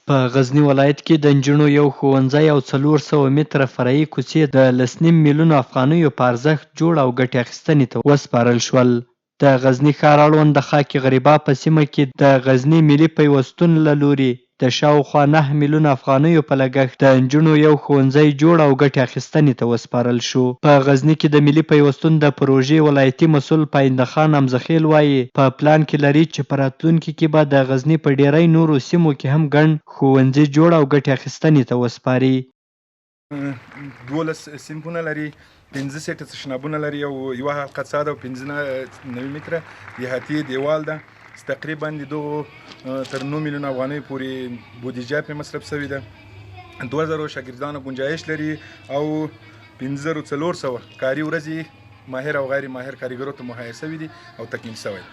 په غزني ولایت کې د نجونو یو ښوونځی او 400 متره فرعي کوڅې د 1.5 میلیونو افغانیو په ارزښت جوړ او ګټې اخیستنې ته وسپارل شول. د غزني ښار اړوند د خاک غریبا په سیمه کې د غزني ملي پیوستون له لوري د شاوخوا 9 میلیونه افغانیو په لګښت د نجونو یو ښوونځی جوړ او ګټې اخیستنې ته وسپارل شو. په غزني کې د ملي پیوستون د پروژې ولایتي مسؤل پاینده خان امزخیل وایي په پلان کې لري چې په راتلونکي کې به د غزني په ډیری نورو سیمو کې هم ګڼ ښوونځي جوړ او ګټې اخیستنې ته وسپاري. 12 صنفونه لري، 5 سیټه تشنابونه لري او یوه حلقه څاه او 15 متره دیهاتي دیوال ده. تقریبا د دغو تر 9 میلیون افغانیو پورې بودیجه پرې مصرف شوې ده. 2000 شاګردانو گنجایش لري او 5400 کاري ورځې ماهر او غیر ماهر کارګرو ته مهیا شوي دي او تکمیل شوی.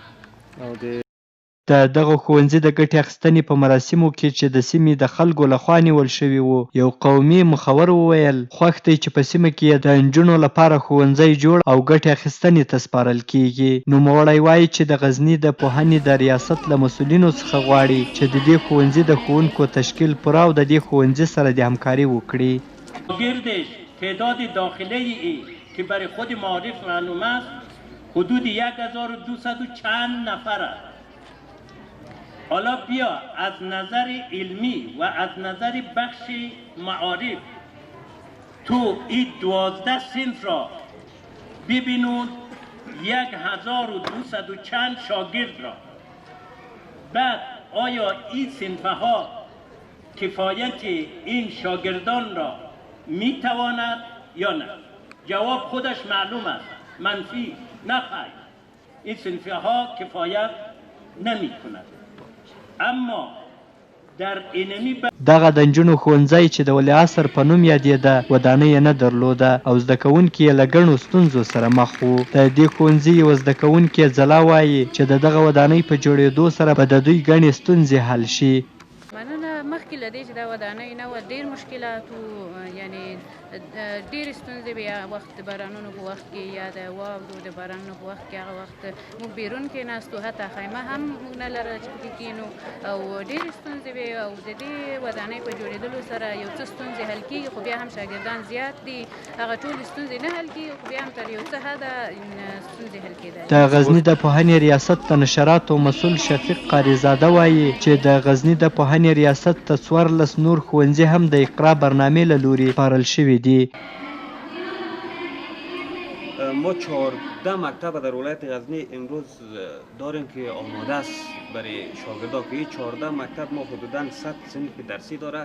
د دغه ښوونځي د ګټې اخیستنې په مراسمو کې چې د سیمې د خلکو لخوا نیول شوي وو، یو قومي مخور وویل خوښ دی چې په سیمه کې د نجونو لپاره ښوونځی جوړ او ګټې اخیستنې ته سپارل کیږي. نوموړی وایي چې د غزني د پوهنې د ریاست له مسؤلینو څخه غواړي چې د دې ښوونځي د ښوونکو تشکیل پوره او د دې ښوونځي سره د همکاري وکړي. گردش تعداد داخله‌ای که برای خود معارف معلوم است حدود 1200 چند نفر است. حالا بیا از نظر علمی و از نظر بخش معارف تو این 12 صنف را ببینون 1200 چند شاگرد را. بعد آیا این صنفها کفایت این شاگردان را میتواند یا نه؟ جواب خودش معلوم است، منفی، نه خیر. این صنفها کفایت نمی کند. اما در اینمی دغه د نجونو ښوونځی چې د ولیعصر په نوم یادېده ودانۍ یې نه درلوده او زده کوونکي یې له ګڼو ستونزو سره مخ وو. د دې ښوونځي یوه زده کوونکې ځلا وایي چې د دغه ودانۍ په جوړېدو سره به د دوی ګڼې ستونزې حل شي. مننه مخکې له دې چې دا ودانۍ نه وه ډېر مشکلات یعنی ډېرې ستونزې به یا وخت د بارانونو په وخت کې یا د واورو د بارانونو په وخت کې هغه وخت موږ بیرون کېناستو، حتی خیمه هم موږ نه لرله چې پکې کېنو او ډېرې ستونزې وې او د دې ودانۍ په جوړېدلو سره یو څه ستونزې حل کېږي، خو بیا هم شاګردان زیات دي، هغه ټولې ستونزې نه حل کېږي، خو بیا هم تر یو څه حده ستونزې حل کېدای. د غزني د پوهنې ریاست د نشراتو مسؤل شفیق قاریزاده وایي چې د غزني د پوهنې ریاست ته 14 نور ښوونځي هم د اقرا برنامه له لوري سپارل شوي دي. ما 14 مکتب در ولایت غزنی امروز داریم که آماده است برای شاگردان که این 14 مکتب ما حدوداً 100 صنف درسی داره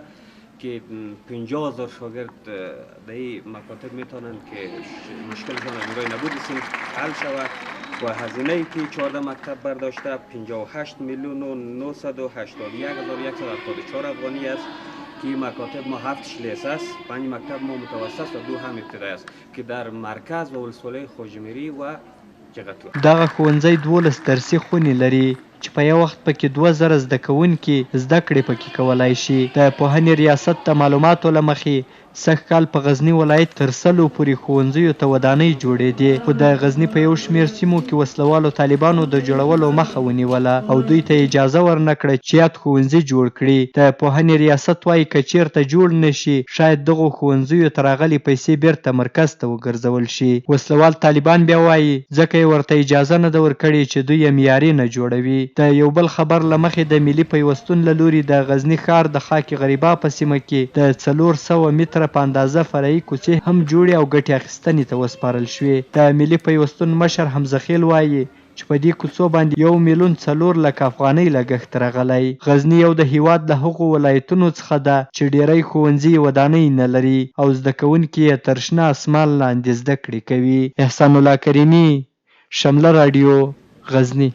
که 50,000 شاگرد در این مکاتب میتونن که مشکلشان از برای نبود صنف حل شود و هزینه ای که 14 مکتب برداشته 58 میلیون و 981,174 افغانی است که این مکاتب ما 7 لیسه است، 5 مکتب ما متوسط و 2 هم ابتدایی است که در مرکز و ولسوالی خوجمری و جغتو. دغه ښوونځی 12 درسي خونې لري چې په یو وخت پکې 2000 زده کوونکي زده کړې پکې کولای شي. د پوهنې ریاست د معلوماتو له مخې سږ کال په غزني ولایت تر 100 پورې ښوونځیو ته ودانۍ جوړېدې، خو د غزني په یو شمېر سیمو کې وسلوالو طالبانو د جوړولو مخه ونیوله او دوی ته اجازه ورنه کړه چې یاد ښوونځي جوړ کړي. د پوهنې ریاست وایي که چېرته جوړ نه شي شاید دغو ښوونځیو ته راغلي پیسې بیرته مرکز ته وګرځول شي. وسلوال طالبان بیا وایي ځکه یې ورته اجازه نه ده ورکړې چې دوی یې معیاري نه جوړوي. د یو بل خبر له مخې د ملي پیوستون له لوري د غزني ښار د خاک غریبا په سیمه کې د 400 متره په اندازه فرعي کوڅې هم جوړې او ګټې اخیستنې ته وسپارل شوې. د ملي پیوستون مشر حمزخیل وایي چې په دې کوڅو باندې 1,400,000 افغانۍ لګښت راغلی. غزني یو د هیواد له هغو ولایتونو څخه ده چې ډیری ښوونځي ودانۍ نه لري او زده کوونکي یې تر شنه اسمان لاندې زده کړې کوي. احسان الله کریمي، شمله راډیو، غزني.